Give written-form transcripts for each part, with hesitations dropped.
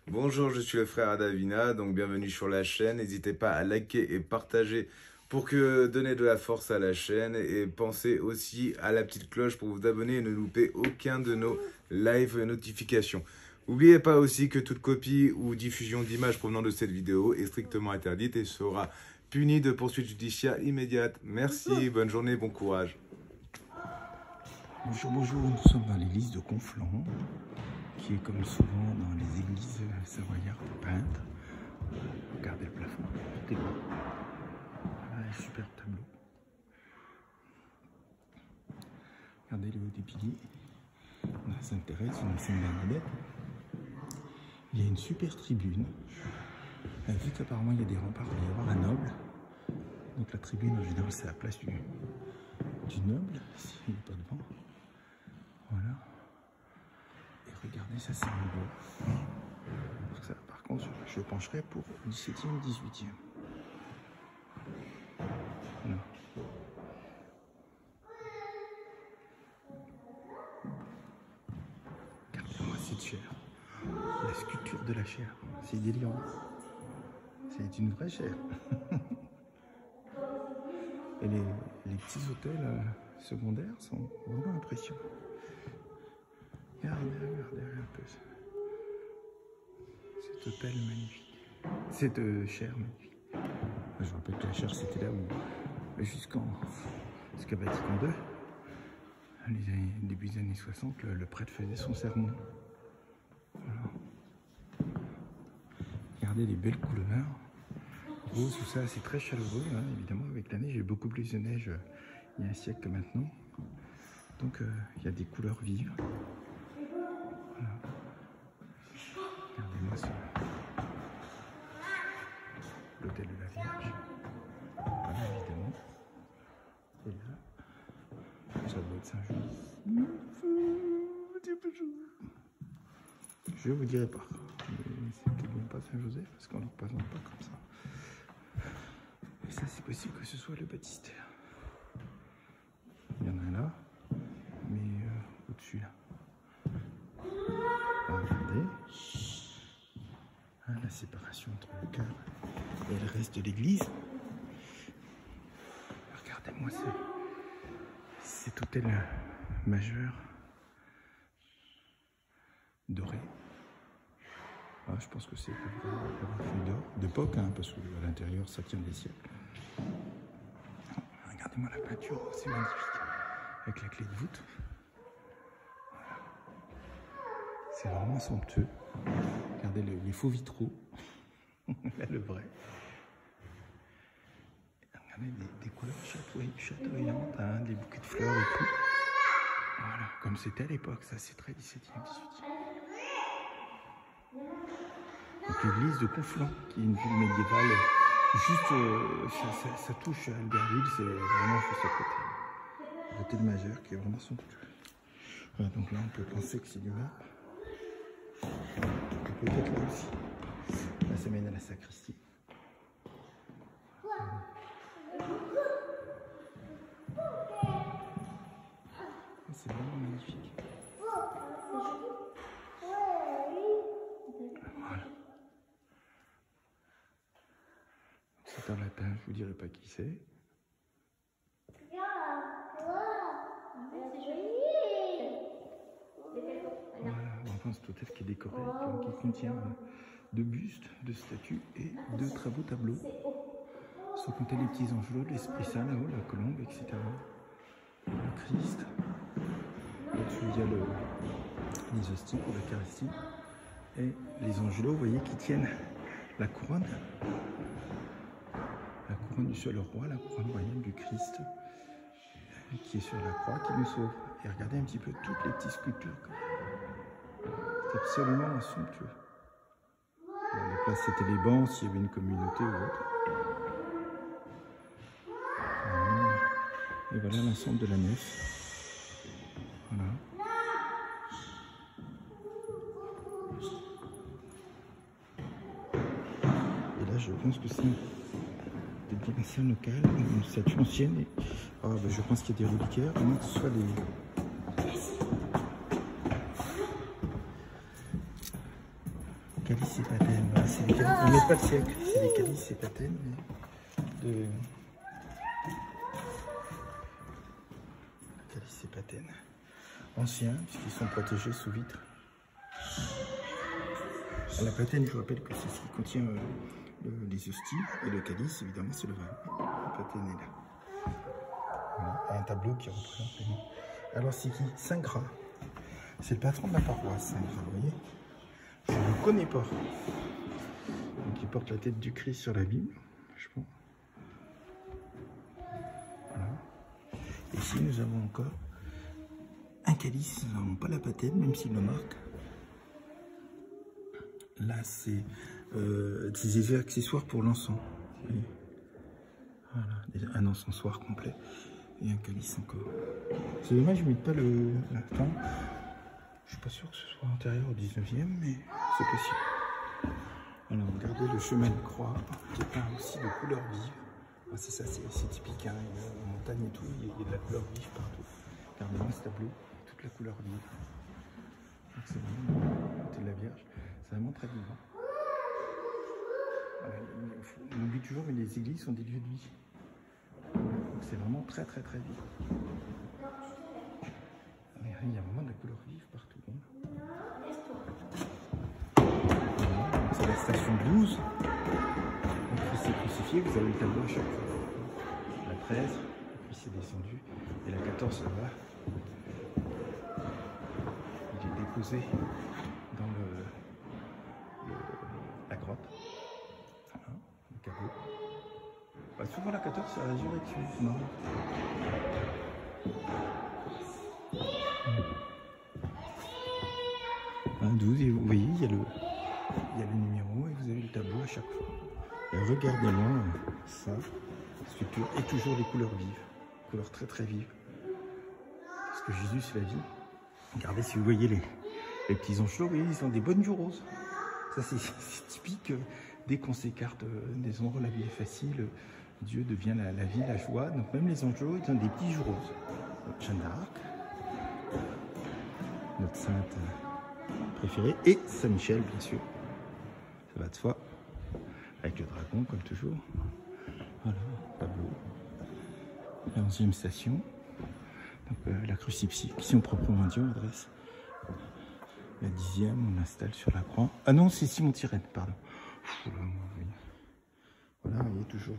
Bonjour, je suis le frère Davina, donc bienvenue sur la chaîne. N'hésitez pas à liker et partager pour donner de la force à la chaîne. Et pensez aussi à la petite cloche pour vous abonner et ne louper aucun de nos live notifications. N'oubliez pas aussi que toute copie ou diffusion d'images provenant de cette vidéo est strictement interdite et sera punie de poursuites judiciaires immédiates. Merci, bonne journée, bon courage. Bonjour, nous sommes dans l'église de Conflans, qui est comme souvent dans les églises savoyardes peintes. Regardez le plafond, tout est beau. Voilà, un super tableau. Regardez le haut des piliers. On a Sainte-Thérèse, on a Sainte-Bernadette. Il y a une super tribune. Vu qu'apparemment il y a des remparts, il va y avoir un noble. Donc la tribune en général c'est la place du noble, s'il n'est pas devant. Voilà. Et regardez, ça c'est un beau. Ça, par contre, je pencherai pour 17e, 18e. Voilà. Regardez-moi cette chair. La sculpture de la chair. C'est délirant. C'est une vraie chair. Et les petits hôtels secondaires sont vraiment impressionnants. Regardez un peu ça. Cet hôtel magnifique. Cette chaire magnifique. Je me rappelle que la chaire c'était là où, jusqu'à Vatican II, début des années 60, le prêtre faisait son sermon. Voilà. Regardez les belles couleurs. Rose, tout ça, c'est très chaleureux, hein, évidemment, avec la neige. Il y a beaucoup plus de neige il y a un siècle que maintenant. Donc, il y a des couleurs vives. Voilà. Regardez-moi ça. L'hôtel de la Vierge. Voilà, évidemment. Et là, ça doit être Saint-Joseph. Je ne vous dirai pas. C'est peut-être même pas Saint-Joseph, parce qu'on ne le représente pas comme ça. Et ça, c'est possible que ce soit le baptistère. Il y en a un là, mais au-dessus là. Regardez. Ah, la séparation entre le chœur et le reste de l'église. Regardez-moi cet hôtel majeur doré. Ah, je pense que c'est un feuille d'or d'époque, hein, parce qu'à l'intérieur ça tient des siècles. Regardez-moi la peinture, c'est magnifique. Avec la clé de voûte. Voilà. C'est vraiment somptueux. Regardez les faux vitraux. Là, le vrai. Regardez des couleurs chatoyantes, hein, des bouquets de fleurs et tout. Voilà, comme c'était à l'époque, ça c'est très 17e, 18e. Donc l'église de Conflans, qui est une ville médiévale, juste, ça touche à Albertville, c'est vraiment juste à côté. L'hôtel majeur qui est vraiment somptueux. Voilà, donc là on peut penser que c'est du marbre. Peut-être là aussi. Là ça mène à la sacristie. C'est vraiment magnifique. Voilà. C'est un latin, je vous dirai pas qui c'est. Voilà, enfin cet hôtel qui est décoré, qui contient de bustes, de statues et de très beaux tableaux. Sans compter les petits angelots, l'Esprit Saint là-haut, la colombe, etc. Le Christ. Au-dessus, il y a les hosties pour l'Eucharistie. Et les angelots, vous voyez, qui tiennent la couronne. La couronne du seul roi, la couronne royale du Christ, qui est sur la croix, qui nous sauve. Et regardez un petit peu toutes les petites sculptures. C'est absolument somptueux. Donc là, c'était les bancs, s'il y avait une communauté ou autre. Et voilà l'ensemble de la nef. Voilà. Et là, je pense que c'est des décorations locales, une statue ancienne. Et, je pense qu'il y a des reliquaires, à moins que ce soit des... calices et patènes. Voilà, c'est des calices, on n'est pas le siècle, c'est des calices et patènes de... Calices et patènes. Anciens, puisqu'ils sont protégés sous vitre. La patène, je vous rappelle que c'est ce qui contient les hosties, et le calice, évidemment, c'est le vin. La patène est là. Voilà, un tableau qui représente les noms. Alors, c'est qui? Saint Gras. C'est le patron de la paroisse, Saint Gras, vous voyez. Je ne le connais pas. Donc, il porte la tête du Christ sur la Bible, je pense. Voilà. Ici, nous avons encore un calice. Nous n'avons pas la patène, même s'il le marque. Là, c'est des accessoires pour l'encens. Voilà, un encensoir complet. Et un calice encore. C'est dommage, je ne mets pas la fin. Je ne suis pas sûr que ce soit antérieur au 19e, mais c'est possible. Alors, regardez le chemin de croix, qui est peint aussi de couleurs vives. Ah, c'est ça, c'est typique. Hein. En montagne et tout, il y a de la couleur vive partout. Regardez-moi ce tableau, toute la couleur vive. C'est vraiment de la Vierge. C'est vraiment très vivant. Voilà, on oublie toujours, mais les églises sont des lieux de vie. C'est vraiment très très très vif. Il y a vraiment de la couleur vive partout. Voilà, c'est la station 12. Le Christ est crucifié, vous avez le tableau à chaque fois. La 13, le Christ est descendu. Et la 14 là-bas, il est déposé dans la grotte. Voilà, le caveau. Bah, souvent la 14 c'est la résurrection, non? Un 12, et vous voyez, il y a le numéro et vous avez le tableau à chaque fois. Et regardez-moi ça, la structure et toujours les couleurs vives, couleurs très très vives. Parce que Jésus c'est la vie. Regardez si vous voyez les petits anges, vous voyez, ils ont des bonnes joues roses. Ça c'est typique, dès qu'on s'écarte des endroits où la vie est facile, Dieu devient la vie, la joie. Donc même les anges, ils ont des petits joues roses. Jeanne d'Arc, notre sainte préférée, et Saint Michel bien sûr. Ça va de soi. Avec le dragon comme toujours. Voilà, tableau. La 11e station. Donc la crucifixion proprement dit, on adresse. La 10e, on installe sur la croix. Ah non, c'est Simon-Tyrène, pardon. Voilà, vous voyez toujours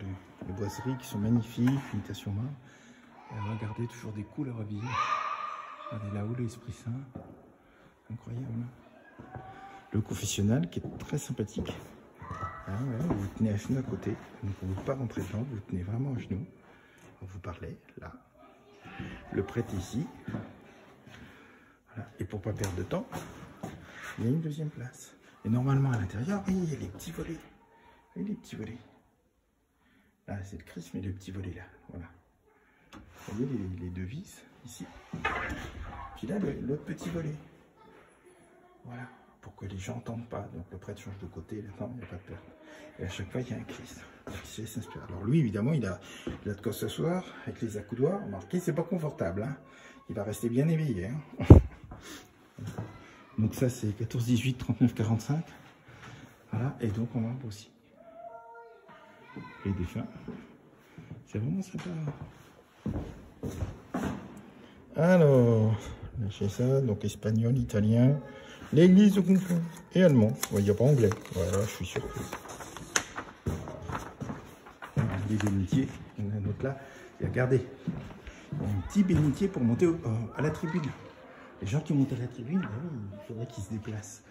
les boiseries qui sont magnifiques, imitation marbre. Et regardez, toujours des couleurs vives. Regardez là-haut l'Esprit Saint. Incroyable. Le confessionnal qui est très sympathique. Ah ouais, vous tenez à genoux à côté. Donc on ne veut pas rentrer dedans, vous tenez vraiment à genoux. On vous parlait, là. Le prêtre ici. Voilà. Et pour ne pas perdre de temps, il y a une deuxième place. Et normalement à l'intérieur, il y a les petits volets. Vous voyez les petits volets. Là, c'est le Christ, mais les petits volets là. Voilà. Vous voyez les deux vis ici. Puis là, l'autre petit volet. Voilà. Pour que les gens n'entendent pas. Donc le prêtre change de côté, là, non, il n'y a pas de perte. Et à chaque fois, il y a un Christ qui s'inspire. Alors lui, évidemment, il a de quoi s'asseoir avec les accoudoirs. Remarquez, c'est pas confortable. Hein. Il va rester bien éveillé. Hein. Donc ça, c'est 14, 18, 39, 45. Voilà. Et donc on marbre aussi. Les défunts. C'est vraiment sympa. Alors, lâchez ça. Donc espagnol, italien. L'église au confond. Et allemand. Il n'y a pas anglais. Voilà, je suis sûr. Les bénitiers. Il y en a un autre là. Et regardez. Il y a un petit bénitier pour monter à la tribune. Les gens qui montent à la tribune, il faudrait qu'ils se déplacent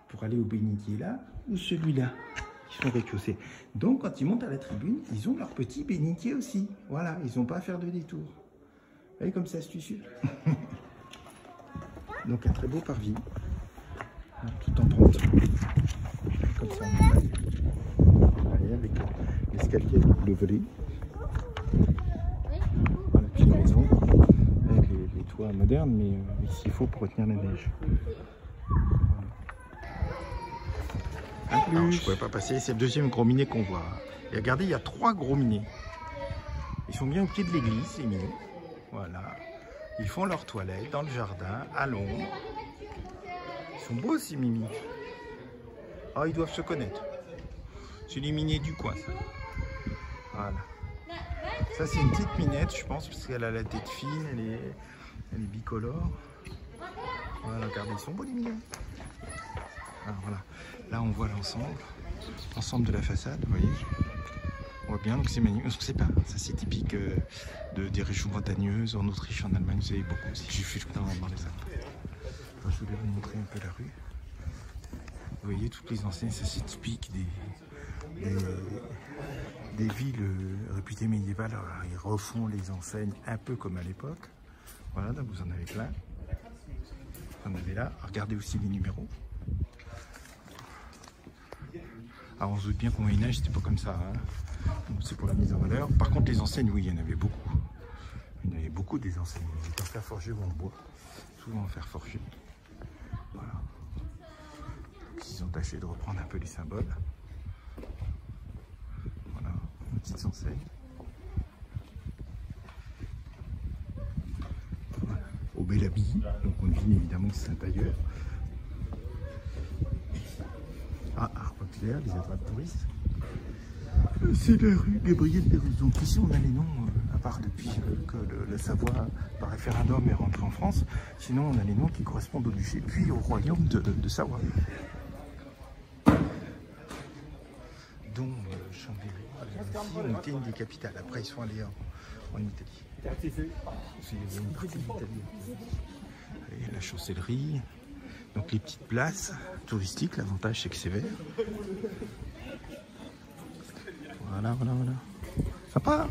pour aller au bénitier là ou celui-là qui sont rez-de-chaussée. Donc quand ils montent à la tribune, ils ont leur petit bénitier aussi. Voilà, ils n'ont pas à faire de détour. Vous voyez comme c'est astucieux. Donc un très beau parvis. Tout en pente. Comme ça, on va aller avec l'escalier, le volet. Voilà, puis la maison avec les toits modernes, mais ici il faut pour retenir la neige. Alors, je ne pourrais pas passer, c'est le deuxième gros minet qu'on voit. Et regardez, il y a 3 gros minets. Ils sont bien au pied de l'église, ces minets. Voilà. Ils font leur toilette dans le jardin, à l'ombre. Ils sont beaux ces mimis. Ah, ils doivent se connaître. C'est les miniers du coin, ça. Voilà. Ça, c'est une petite minette, je pense, parce qu'elle a la tête fine, elle est bicolore. Voilà, regardez, ils sont beaux les minets. Alors voilà, là on voit l'ensemble de la façade, vous voyez. On voit bien, donc c'est magnifique. C'est pas, ça c'est typique des régions montagneuses. En Autriche, en Allemagne, vous avez beaucoup aussi. J'ai fait le temps d'en parler ça. Alors, je voulais vous montrer un peu la rue. Vous voyez, toutes les enseignes, ça c'est typique des villes réputées médiévales. Alors, ils refont les enseignes un peu comme à l'époque. Voilà, donc vous en avez plein. Vous en avez là. Regardez aussi les numéros. Alors on se doute bien qu'au Moyen-Âge, c'était pas comme ça. Hein. C'est pour la mise en valeur. Par contre, les enseignes, oui, il y en avait beaucoup. Il y en avait beaucoup des enseignes. Ils étaient en fer forgé ou en bois. Souvent en fer forgé. Voilà. Donc, ils ont tâché de reprendre un peu les symboles. Voilà, une petite enseigne. Voilà. Au Bel-Abi, donc on devine évidemment que c'est un tailleur. Ah, Arpot-Clair, les attrapes touristes. C'est la rue Gabriel Pérouse. Donc ici on a les noms, à part depuis que la Savoie par référendum est rentrée en France, sinon on a les noms qui correspondent au duché puis au royaume de Savoie. Dont Chambéry, on était une des capitales. Après ils sont allés en Italie. C'est une partie de l'Italie. Et la chancellerie. Donc les petites places touristiques, l'avantage c'est que c'est vert. Voilà. Sympa.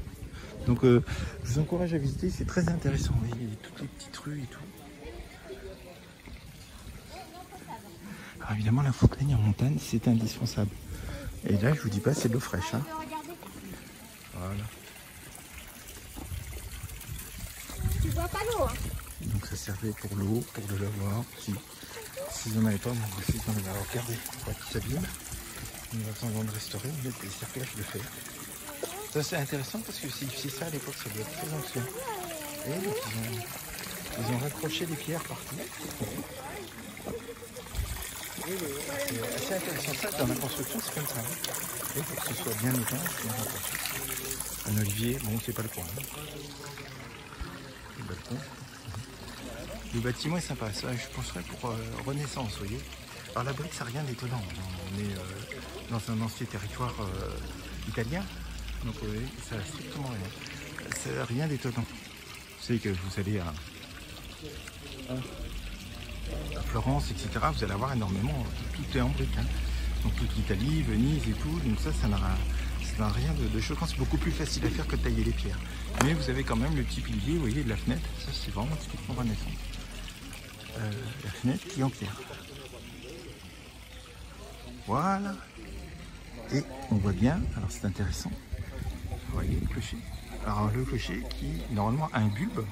Donc je vous encourage à visiter, c'est très intéressant. Vous voyez toutes les petites rues et tout. Alors évidemment la fontaine en montagne c'est indispensable. Et là je vous dis pas c'est de l'eau fraîche. Hein. Voilà. Tu vois pas l'eau hein. Donc ça servait pour l'eau, pour le lavoir. S'ils n'en avaient pas, moi aussi j'en avais. Alors regardez, pour tout s'abîme. On va attendre de restaurer, on met des cerclages de fer. Ça c'est intéressant parce que c'est ça à l'époque, ça doit être très ancien. Et donc ils ont raccroché les pierres partout. C'est assez intéressant ça, dans la construction c'est comme ça. Hein. Et pour que ce soit bien étanche, bien raccroché. Un olivier, bon c'est pas le coin. Hein. Le balcon. Le bâtiment est sympa, ça je penserais pour Renaissance, vous voyez. Alors la brique, ça n'a rien d'étonnant. On est dans un ancien territoire italien, donc vous voyez, ça n'a strictement rien. Ça n'a rien d'étonnant. Vous savez que vous allez à Florence, etc., vous allez avoir énormément, tout est en brique. Hein. Donc toute l'Italie, Venise et tout, donc ça n'a rien de choquant. C'est beaucoup plus facile à faire que de tailler les pierres. Mais vous avez quand même le petit pilier, vous voyez, de la fenêtre. Ça c'est vraiment typiquement Renaissance. La fenêtre qui est en pierre. Voilà. Et on voit bien, alors c'est intéressant. Vous voyez le clocher. Alors le clocher qui normalement a un bulbe.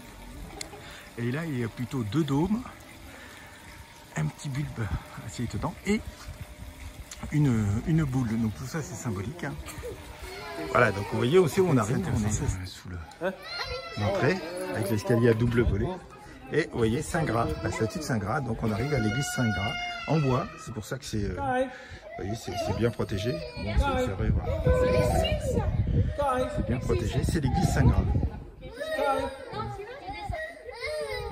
Et là il y a plutôt deux dômes. Un petit bulbe assez étonnant. Et une boule. Donc tout ça c'est symbolique. Hein. Voilà, donc vous voyez aussi où on arrive. On est sous l'entrée avec l'escalier à double volet. Et vous voyez Saint-Gras, la statue de Saint-Gras. Donc on arrive à l'église Saint-Gras en bois. C'est pour ça que c'est... vous voyez, c'est bien protégé. Bon, c'est vrai, voilà. C'est bien protégé. C'est l'église Saint-Gras. Il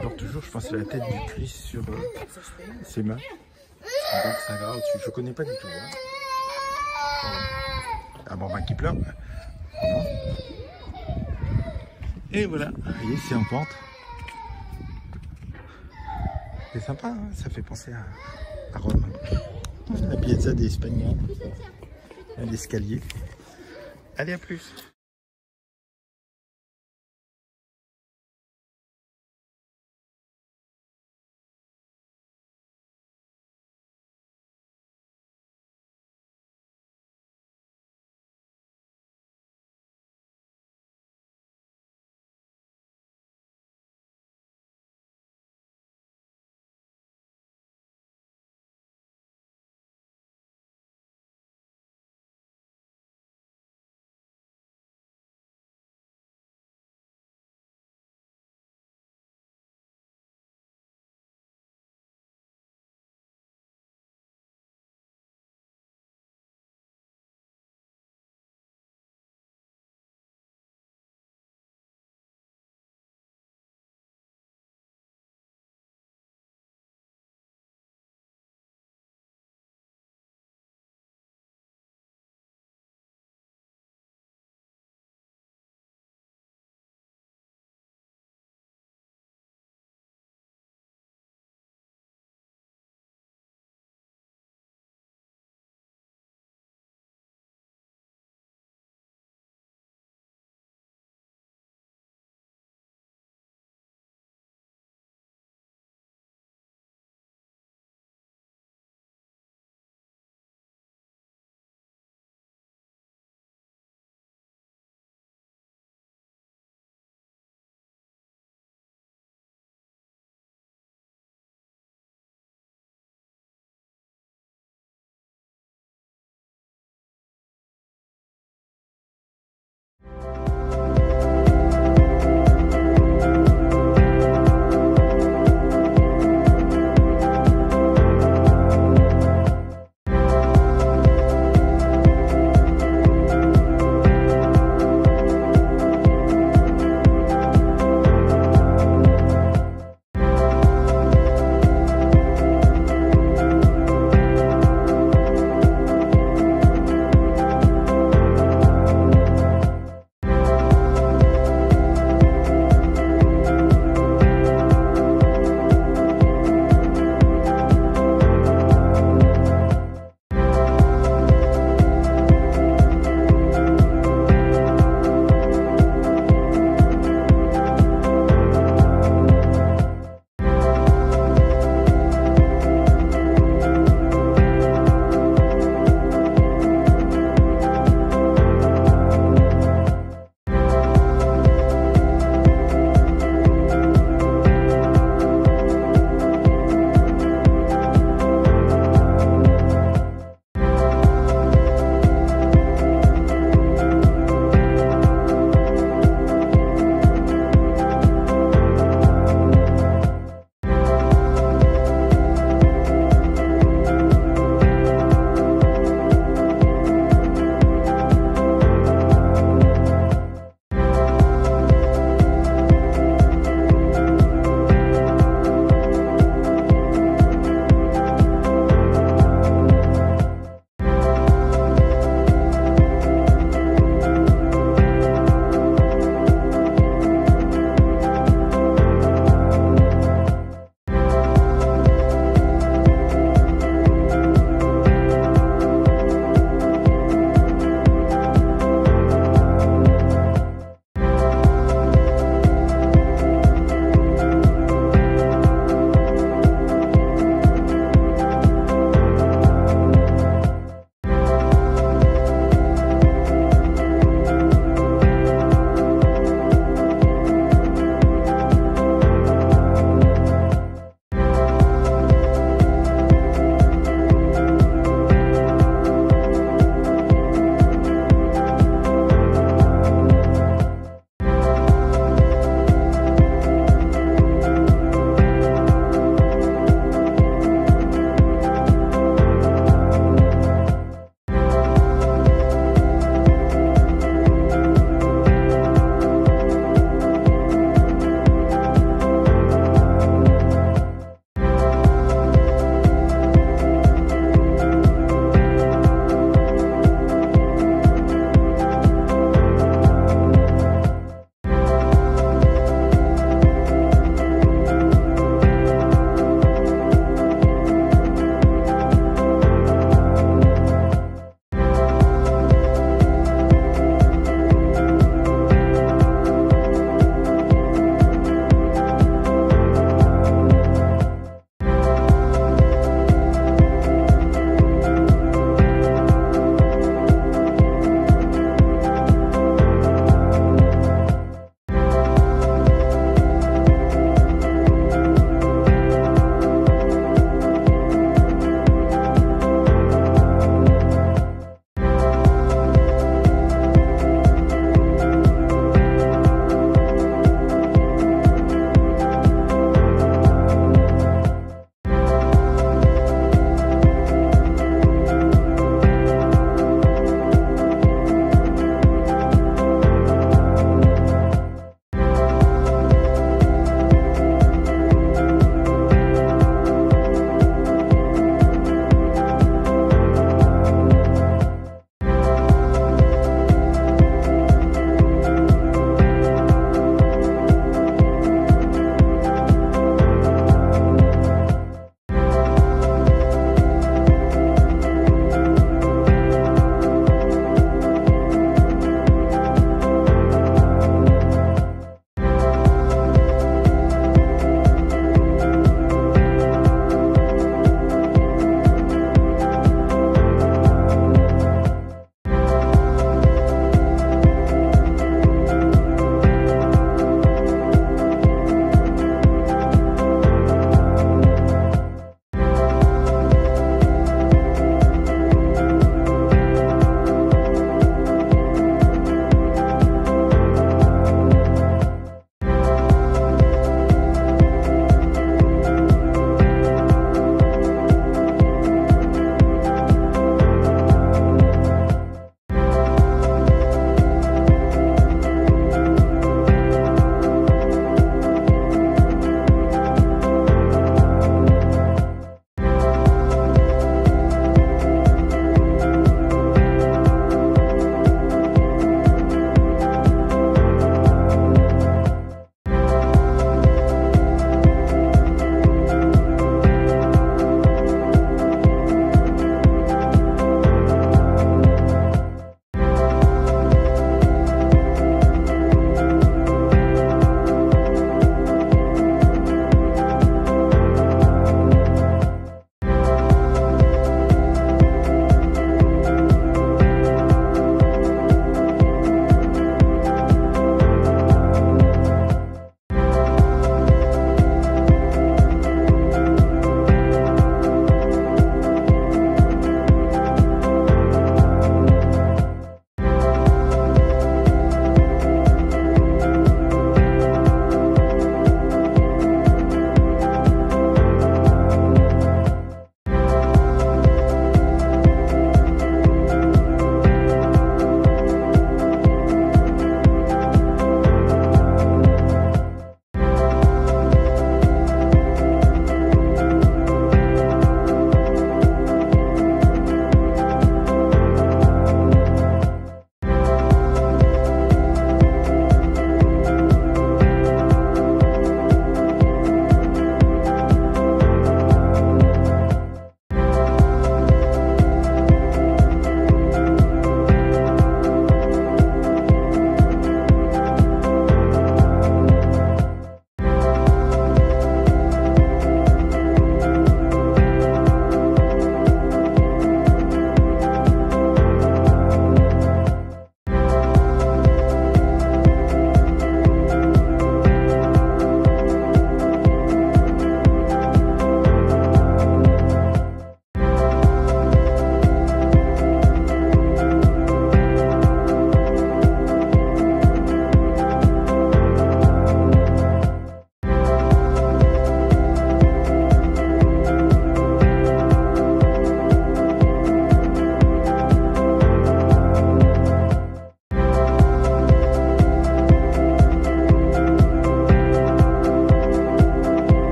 porte toujours, je pense, la tête du Christ sur ses mains. Donc Saint-Gras au-dessus. Je ne connais pas du tout. Hein. Un bambin qui pleure. Voilà. Et voilà. Vous voyez, c'est en pente. C'est sympa, hein, ça fait penser à Rome. La piazza des Espagnols, l'escalier. Allez, à plus.